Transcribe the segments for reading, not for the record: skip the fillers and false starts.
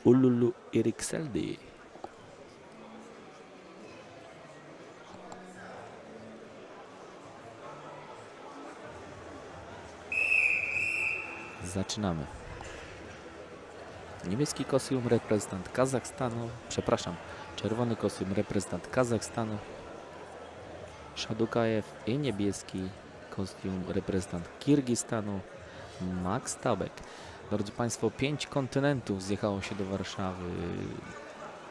Ululu Irikseldi. Zaczynamy. Niebieski kostium reprezentant Kazachstanu, przepraszam, czerwony kostium reprezentant Kazachstanu, Szadukajew i niebieski kostium reprezentant Kirgistanu, Max Tabek. Drodzy Państwo, 5 kontynentów zjechało się do Warszawy,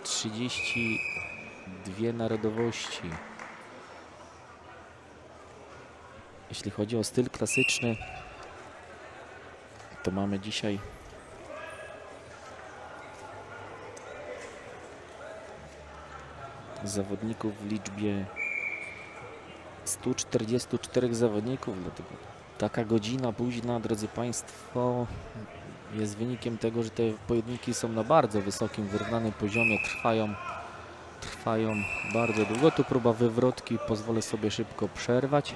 32 narodowości. Jeśli chodzi o styl klasyczny, to mamy dzisiaj zawodników w liczbie 144 zawodników, dlatego taka godzina późna, drodzy Państwo, jest wynikiem tego, że te pojedynki są na bardzo wysokim, wyrównanym poziomie, trwają bardzo długo. Tu próba wywrotki, pozwolę sobie szybko przerwać.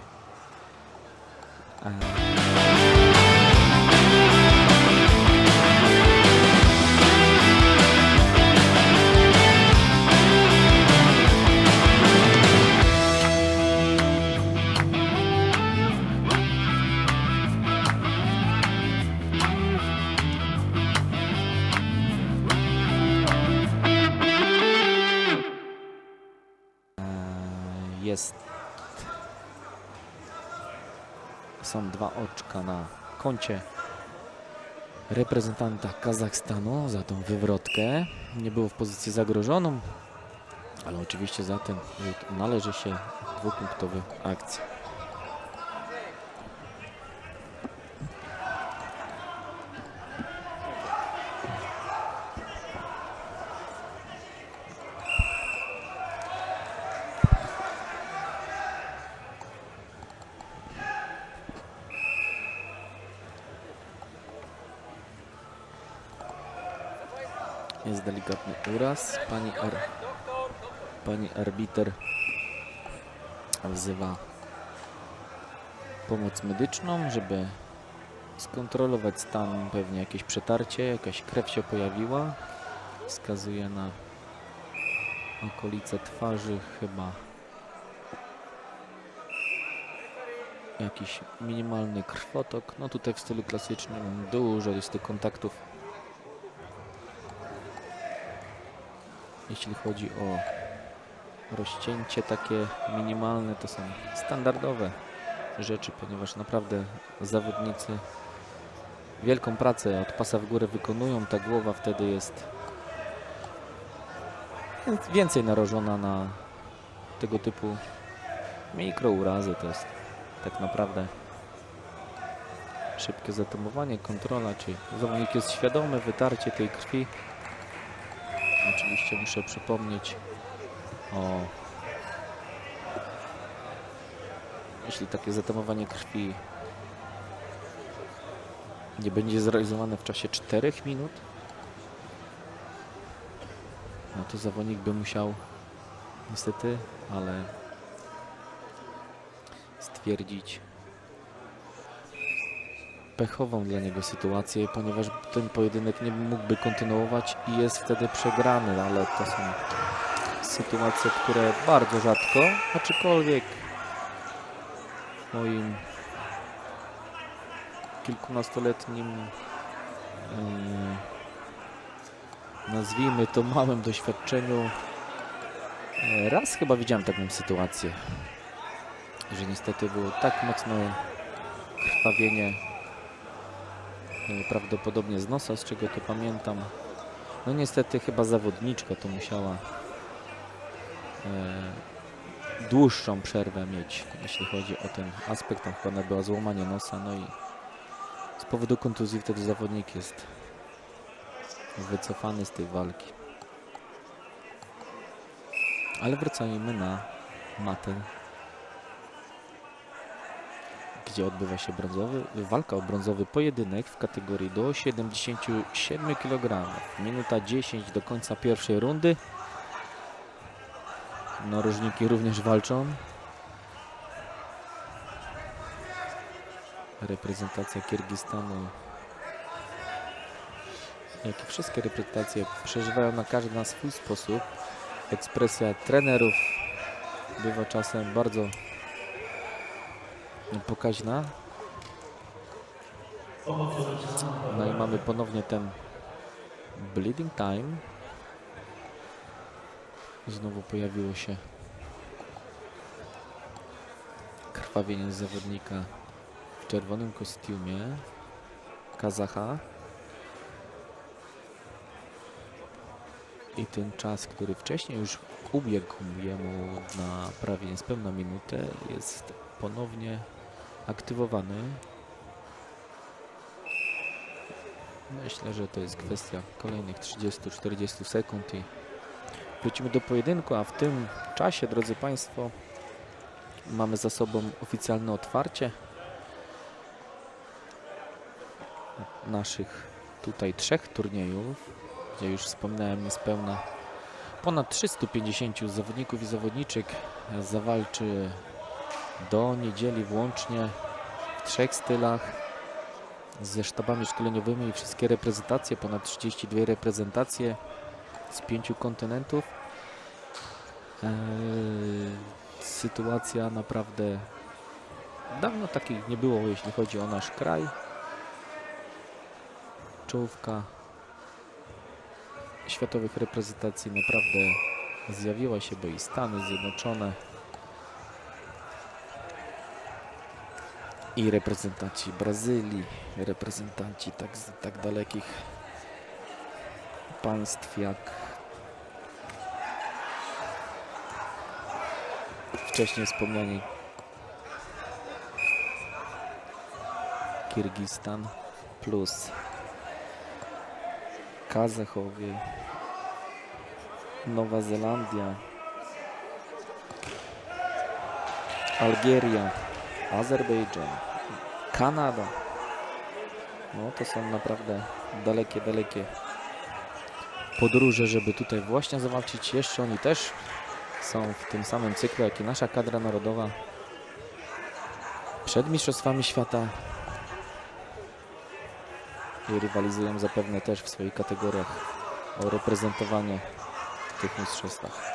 Są 2 oczka na koncie reprezentanta Kazachstanu za tą wywrotkę. Nie było w pozycji zagrożoną, ale oczywiście za ten rzut należy się 2-punktowy akcji. Jest delikatny uraz. Pani arbiter wzywa pomoc medyczną, żeby skontrolować stan. Pewnie jakieś przetarcie, jakaś krew się pojawiła. Wskazuje na okolice twarzy, chyba jakiś minimalny krwotok. No tutaj w stylu klasycznym dużo jest tych kontaktów. Jeśli chodzi o rozcięcie takie minimalne, to są standardowe rzeczy, ponieważ naprawdę zawodnicy wielką pracę od pasa w górę wykonują. Ta głowa wtedy jest więcej narażona na tego typu mikrourazy. To jest tak naprawdę szybkie zatamowanie, kontrola, czyli zawodnik jest świadomy, wytarcie tej krwi. Oczywiście muszę przypomnieć o... Jeśli takie zatamowanie krwi nie będzie zrealizowane w czasie 4 minut, no to zawodnik by musiał niestety, ale stwierdzić pechową dla niego sytuację, ponieważ ten pojedynek nie mógłby kontynuować i jest wtedy przegrany, ale to są sytuacje, które bardzo rzadko, aczkolwiek w moim kilkunastoletnim, nazwijmy to, małym doświadczeniu, raz chyba widziałem taką sytuację, że niestety było tak mocne krwawienie, prawdopodobnie z nosa, z czego to pamiętam. No niestety chyba zawodniczka to musiała dłuższą przerwę mieć, jeśli chodzi o ten aspekt. Tam chyba była złamanie nosa, no i z powodu kontuzji wtedy zawodnik jest wycofany z tej walki. Ale wracajmy na matę, gdzie odbywa się walka o brązowy pojedynek w kategorii do 77 kg. Minuta 10 do końca pierwszej rundy. Narożniki również walczą. Reprezentacja Kirgistanu jak i wszystkie reprezentacje przeżywają na każdy na swój sposób. Ekspresja trenerów bywa czasem bardzo pokaźna. No i mamy ponownie ten bleeding time. Znowu pojawiło się krwawienie zawodnika w czerwonym kostiumie Kazacha. I ten czas, który wcześniej już ubiegł jemu na prawie niespełna minutę, jest ponownie aktywowany. Myślę, że to jest kwestia kolejnych 30-40 sekund i wrócimy do pojedynku, a w tym czasie, drodzy Państwo, mamy za sobą oficjalne otwarcie naszych tutaj 3 turniejów, gdzie już wspominałem niespełna ponad 350 zawodników i zawodniczek zawalczy do niedzieli włącznie w 3 stylach ze sztabami szkoleniowymi i wszystkie reprezentacje, ponad 32 reprezentacje z 5 kontynentów. Sytuacja naprawdę dawno takich nie było, jeśli chodzi o nasz kraj. Czołówka światowych reprezentacji naprawdę zjawiła się, bo i Stany Zjednoczone i reprezentanci Brazylii, reprezentanci tak dalekich państw jak wcześniej wspomniani Kirgistan plus Kazachowie, Nowa Zelandia, Algieria, Azerbejdżan, Kanada. No to są naprawdę dalekie podróże, żeby tutaj właśnie zawalczyć. Jeszcze oni też są w tym samym cyklu, jak i nasza kadra narodowa przed Mistrzostwami Świata i rywalizują zapewne też w swoich kategoriach o reprezentowanie w tych mistrzostwach.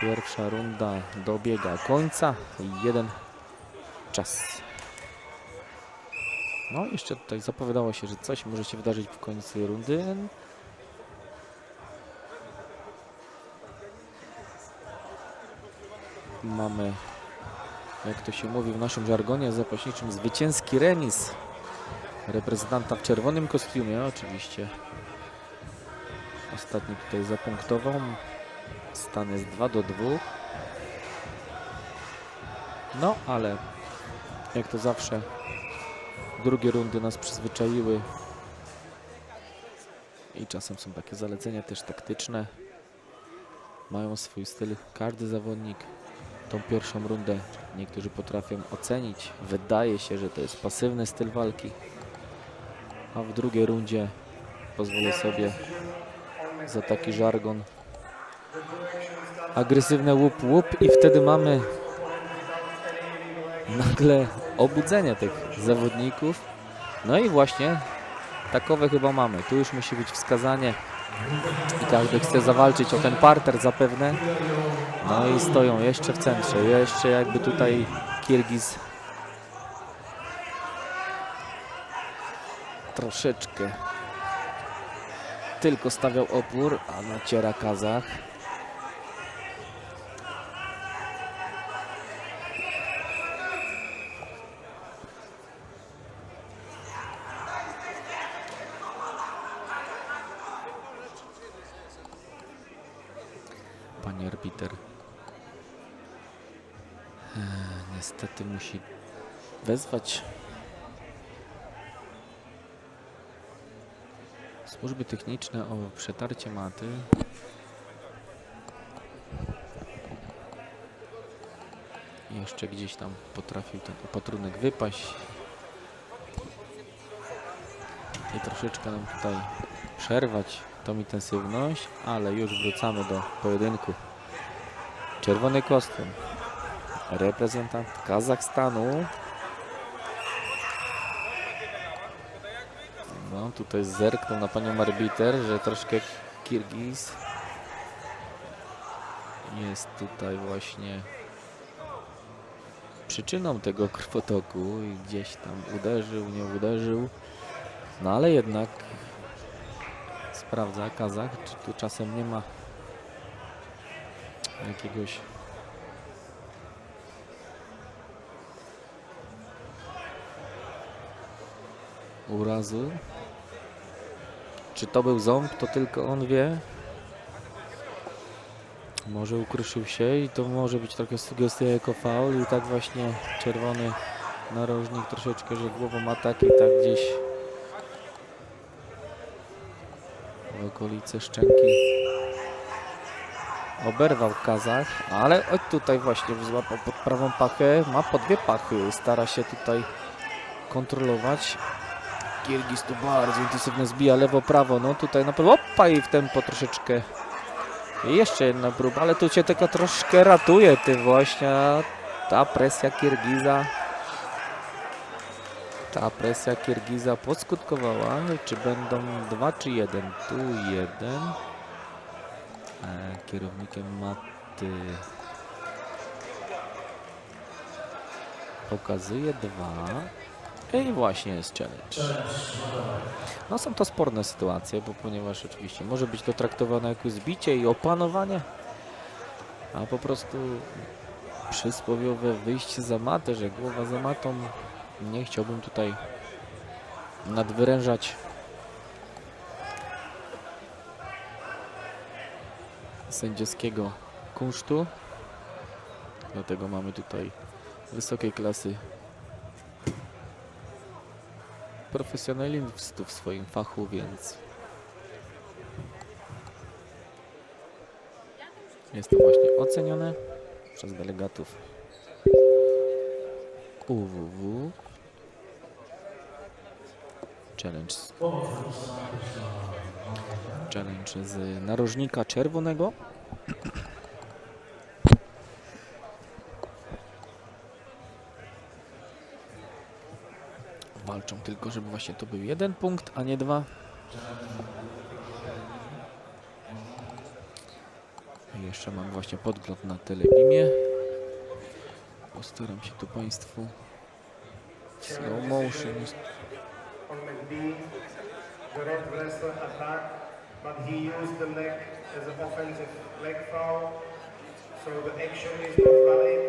Pierwsza runda dobiega końca i 1 czas. No jeszcze tutaj zapowiadało się, że coś może się wydarzyć w końcu rundy. Mamy, jak to się mówi w naszym żargonie zapaśniczym, zwycięski remis reprezentanta w czerwonym kostiumie. Oczywiście ostatni tutaj zapunktował. Stan jest 2-2. No ale jak to zawsze drugie rundy nas przyzwyczaiły i czasem są takie zalecenia też taktyczne. Mają swój styl. Każdy zawodnik tą pierwszą rundę niektórzy potrafią ocenić. Wydaje się, że to jest pasywny styl walki, a w drugiej rundzie pozwolę sobie za taki żargon agresywne łup i wtedy mamy nagle obudzenie tych zawodników. No i właśnie takowe chyba mamy. Tu już musi być wskazanie i każdy chce zawalczyć o ten parter zapewne. No i stoją jeszcze w centrze, jeszcze jakby tutaj Kirgiz troszeczkę tylko stawiał opór, a naciera Kazach. Pani arbiter niestety musi wezwać służby techniczne o przetarcie maty. Jeszcze gdzieś tam potrafił ten opatrunek wypaść i troszeczkę nam tutaj przerwać tą intensywność, ale już wracamy do pojedynku. Czerwony kostium, reprezentant Kazachstanu. No No tutaj zerknął na panią arbiter, że troszkę Kirgiz jest tutaj właśnie przyczyną tego krwotoku i gdzieś tam uderzył, nie uderzył. No ale jednak sprawdza Kazach, czy tu czasem nie ma jakiegoś urazu. Czy to był ząb, to tylko on wie. Może ukruszył się i to może być trochę sugestia jako faul i tak właśnie czerwony narożnik troszeczkę, że głową atak i tak gdzieś w okolice szczęki oberwał Kazach, ale tutaj właśnie złapał pod prawą pachę, ma po dwie pachy, stara się tutaj kontrolować. Kirgiz tu bardzo intensywnie zbija lewo-prawo, no tutaj na pewno, opa, i w tempo troszeczkę. I jeszcze jedna próba, ale tu cię tylko troszkę ratuje tym właśnie, ta presja Kirgiza. Ta presja Kirgiza poskutkowała, czy będą 2 czy 1? Tu 1. Kierownikiem maty pokazuje 2. I właśnie jest challenge. No są to sporne sytuacje, bo ponieważ oczywiście może być to traktowane jako zbicie i opanowanie, a po prostu przysłowiowe wyjście za matę, że głowa za matą. Nie chciałbym tutaj nadwyrężać sędziowskiego kunsztu. Dlatego mamy tutaj wysokiej klasy profesjonalistów w swoim fachu, więc jest to właśnie ocenione przez delegatów UWW. Challenge z narożnika czerwonego. Walczą tylko, żeby właśnie to był 1 punkt, a nie 2. I jeszcze mam właśnie podgląd na telebimie. Postaram się tu Państwu slow motion. The red wrestler attacked, but he used the leg as an offensive leg foul. So the action is not valid.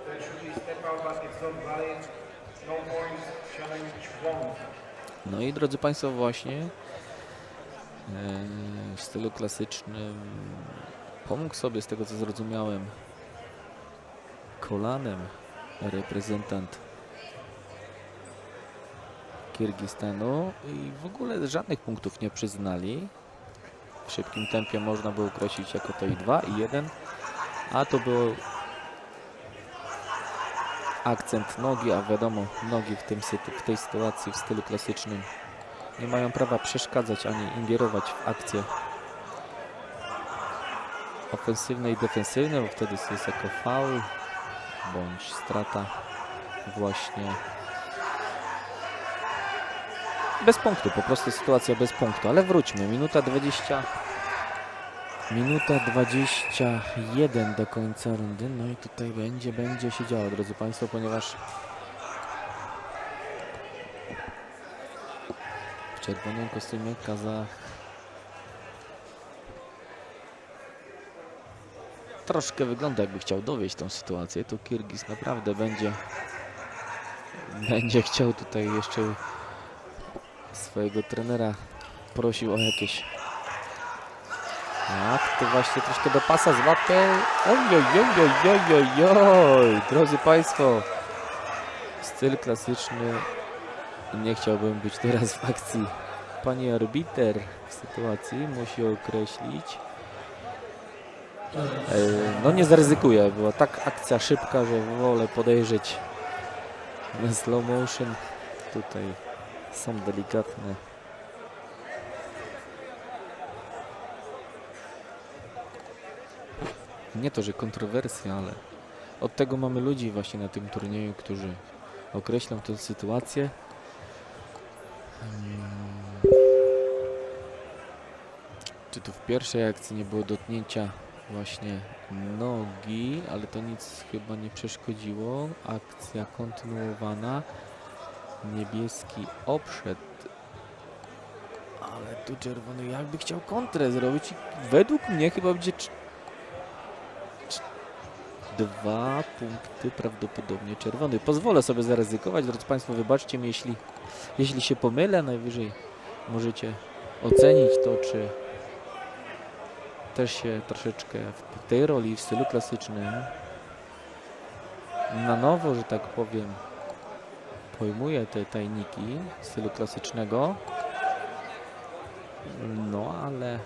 There should be step out, but it's not valid. No points, challenge won. No i drodzy Państwo, właśnie w stylu klasycznym pomógł sobie, z tego co zrozumiałem, kolanem reprezentant Kirgistanu i w ogóle żadnych punktów nie przyznali. W szybkim tempie można było określić jako to i 2 i 1, a to był akcent nogi, a wiadomo, nogi w tej sytuacji w stylu klasycznym nie mają prawa przeszkadzać ani ingerować w akcje ofensywne i defensywne, bo wtedy jest jako faul bądź strata właśnie bez punktu, po prostu sytuacja bez punktu, ale wróćmy, minuta 21 do końca rundy, no i tutaj będzie się działo, drodzy Państwo, ponieważ w czerwonym kostiumie Kazach troszkę wygląda, jakby chciał dowieść tą sytuację. Tu Kirgiz naprawdę będzie chciał tutaj jeszcze swojego trenera prosił o jakieś to właśnie troszkę do pasa złapę. Oj, drodzy Państwo, styl klasyczny. Nie chciałbym być teraz w akcji. Pani arbiter w sytuacji musi określić. No nie zaryzykuję, była tak akcja szybka, że wolę podejrzeć na slow motion. Tutaj są delikatne nie to, że kontrowersja, ale od tego mamy ludzi właśnie na tym turnieju, którzy określą tę sytuację. Czy tu w pierwszej akcji nie było dotknięcia właśnie nogi, ale to nic chyba nie przeszkodziło. Akcja kontynuowana. Niebieski obszedł, ale tu czerwony jakby chciał kontrę zrobić i według mnie chyba będzie 2 punkty prawdopodobnie czerwony. Pozwolę sobie zaryzykować, drodzy Państwo, wybaczcie mi, jeśli się pomylę, najwyżej możecie ocenić to, czy też się troszeczkę w tej roli, w stylu klasycznym na nowo, że tak powiem, pojmuję te tajniki stylu klasycznego. No ale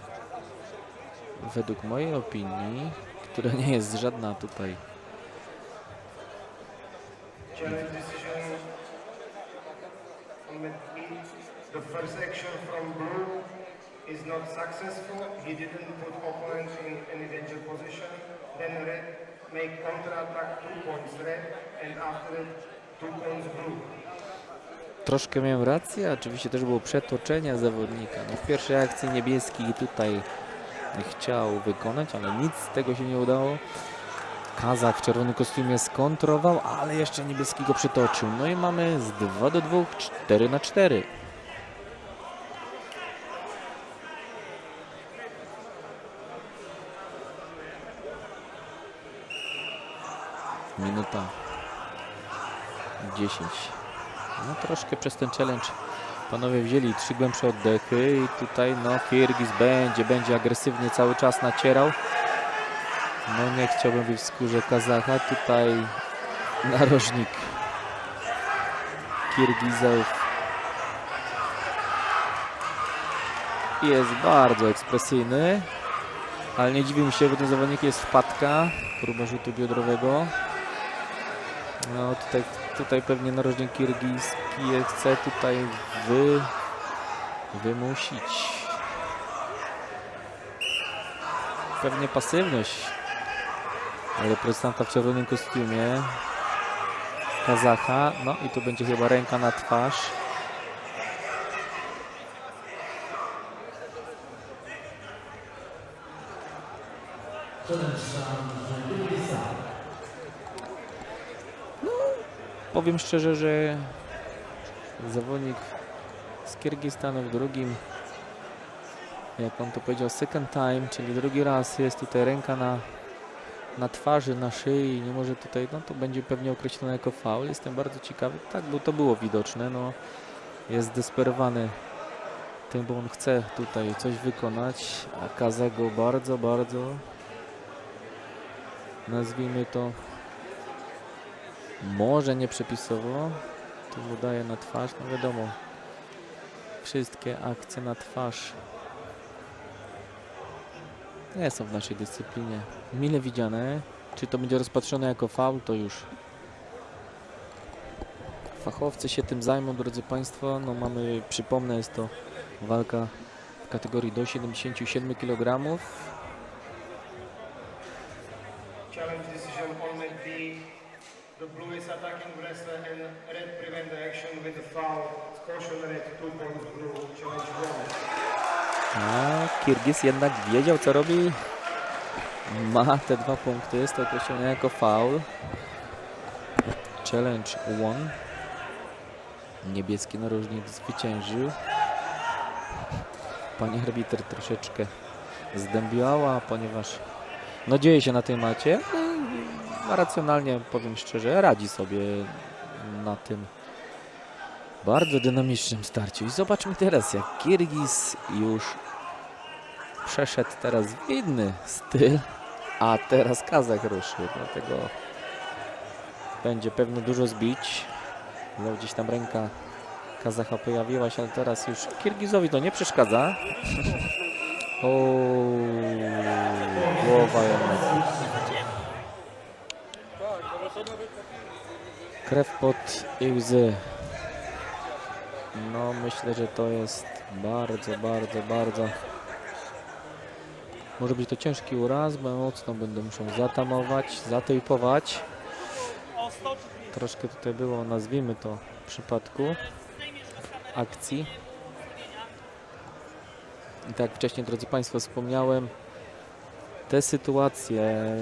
według mojej opinii, która nie jest żadna tutaj Challenge decision on mat B. The first action from blue is not successful. He didn't put opponent in any danger position. Then red make counter-attack 2 points red and after it 2 points blue. troszkę miałem rację, oczywiście też było przetoczenia zawodnika. No, w pierwszej akcji niebieski tutaj chciał wykonać, ale nic z tego się nie udało. Kazach w czerwonym kostiumie skontrował, ale jeszcze niebieski go przytoczył. No i mamy z 2-2, 4-4. Minuta 10. No troszkę przez ten challenge panowie wzięli 3 głębsze oddechy i tutaj no Kirgiz będzie agresywnie cały czas nacierał. No nie chciałbym być w skórze Kazacha. Tutaj narożnik Kirgizów jest bardzo ekspresyjny, ale nie dziwi mi się, bo ten zawodnik jest wpadka, próba rzutu biodrowego. No tutaj pewnie narożnik kirgijski chce tutaj wymusić pewnie pasywność reprezentanta w czerwonym kostiumie Kazacha. No i tu będzie chyba ręka na twarz. No, powiem szczerze, że zawodnik z Kirgistanu w drugim, jak on to powiedział, second time, czyli drugi raz jest tutaj ręka na twarzy, na szyi, nie może tutaj, no to będzie pewnie określone jako faul. Jestem bardzo ciekawy, tak, bo to było widoczne, no jest zdesperowany tym, bo on chce tutaj coś wykonać, a Kazach go bardzo, nazwijmy to, może nie przepisowo, tu mu daje na twarz, no wiadomo, wszystkie akcje na twarz nie są w naszej dyscyplinie mile widziane. Czy to będzie rozpatrzone jako faul, to już fachowcy się tym zajmą, drodzy Państwo. No mamy, przypomnę, jest to walka w kategorii do 77 kg. Challenge decision on mat B. The blue is attacking wrestler and red prevent the action with a foul. Caution red 2 points blue. Challenge wrong. A Kirgiz jednak wiedział, co robi. Ma te 2 punkty, jest to określone jako faul. Challenge won. Niebieski narożnik zwyciężył. Pani arbiter troszeczkę zdębiała, ponieważ no dzieje się na tej macie. No, racjonalnie, powiem szczerze, radzi sobie na tym bardzo dynamicznym starciu. I zobaczmy teraz, jak Kirgiz już przeszedł teraz w inny styl, a teraz Kazach ruszy, dlatego będzie pewno dużo zbić. No, gdzieś tam ręka Kazacha pojawiła się, ale teraz już Kirgizowi to nie przeszkadza. O, głowa jednak. Krew, pot i łzy. No myślę, że to jest bardzo może być to ciężki uraz, bo mocno będą muszą zatamować, zatejpować. Troszkę tutaj było, nazwijmy to, w przypadku akcji. I tak jak wcześniej, drodzy Państwo, wspomniałem, te sytuacje,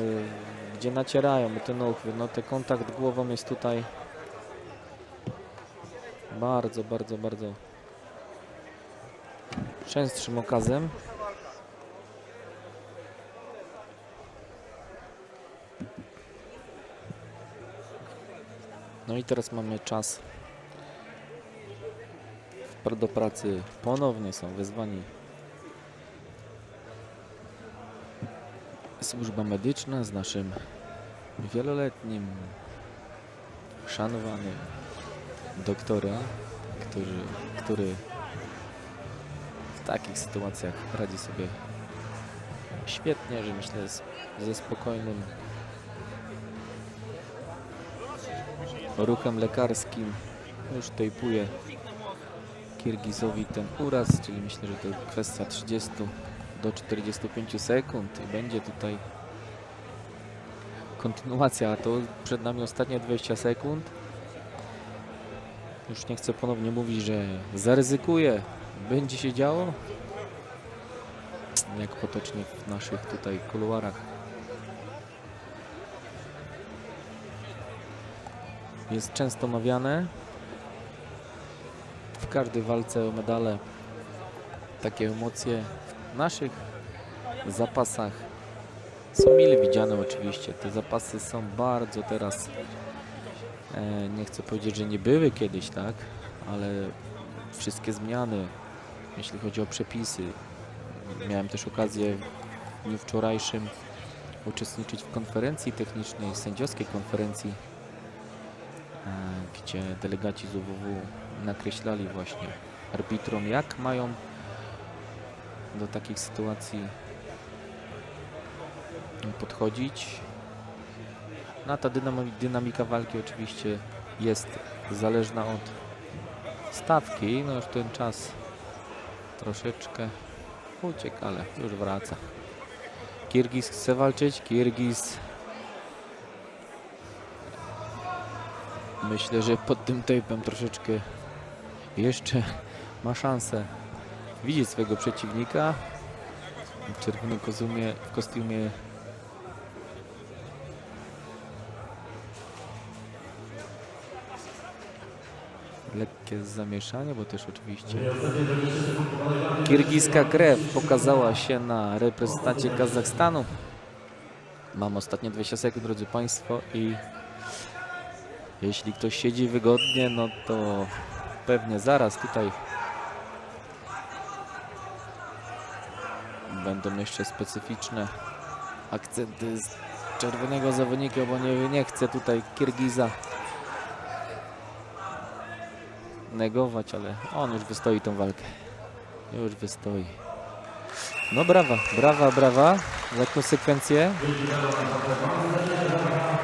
gdzie nacierają ten uchwyt, no ten kontakt głową jest tutaj bardzo częstszym okazem. No i teraz mamy czas do pracy. Ponownie są wezwani służba medyczna z naszym wieloletnim, szanowanym doktorem, który w takich sytuacjach radzi sobie świetnie, że myślę ze spokojnym ruchem lekarskim już tejpuje Kirgizowi ten uraz, czyli myślę, że to kwestia 30 do 45 sekund i będzie tutaj kontynuacja, a to przed nami ostatnie 20 sekund. Już nie chcę ponownie mówić, że zaryzykuję, będzie się działo, jak potocznie w naszych tutaj kuluarach. Jest często mawiane w każdej walce o medale takie emocje w naszych zapasach są mile widziane oczywiście. Te zapasy są bardzo teraz, nie chcę powiedzieć, że nie były kiedyś, tak, ale wszystkie zmiany, jeśli chodzi o przepisy. Miałem też okazję w dniu wczorajszym uczestniczyć w konferencji technicznej, sędziowskiej konferencji, gdzie delegaci z UWW nakreślali właśnie arbitrom, jak mają do takich sytuacji podchodzić. No, ta dynamika walki oczywiście jest zależna od stawki. No już ten czas troszeczkę uciekł, ale już wraca. Kirgiz chce walczyć. Kirgiz, myślę, że pod tym tape'em troszeczkę jeszcze ma szansę widzieć swojego przeciwnika w czerwonym kostiumie. Lekkie zamieszanie, bo też oczywiście kirgiska krew pokazała się na reprezentancie Kazachstanu. Mam ostatnie 20 sekund, drodzy Państwo, i jeśli ktoś siedzi wygodnie, no to pewnie zaraz tutaj będą jeszcze specyficzne akcenty z czerwonego zawodnika, bo nie chcę tutaj Kirgiza negować, ale on już wystoi tą walkę. Już wystoi. No brawa za konsekwencję.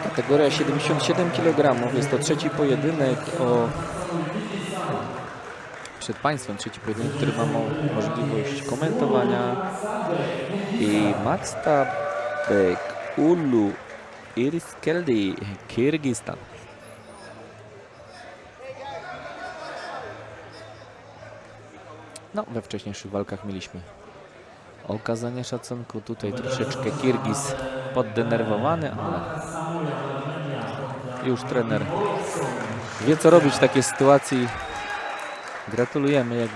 Kategoria 77 kg. Jest to trzeci pojedynek przed Państwem, trzeci pojedynek, który mam możliwość komentowania. I Makstabek Ulu Iriskeldi, Kirgistan. No, we wcześniejszych walkach mieliśmy okazanie szacunku. Tutaj troszeczkę Kirgiz poddenerwowany, ale już trener wie, co robić w takiej sytuacji. Gratulujemy.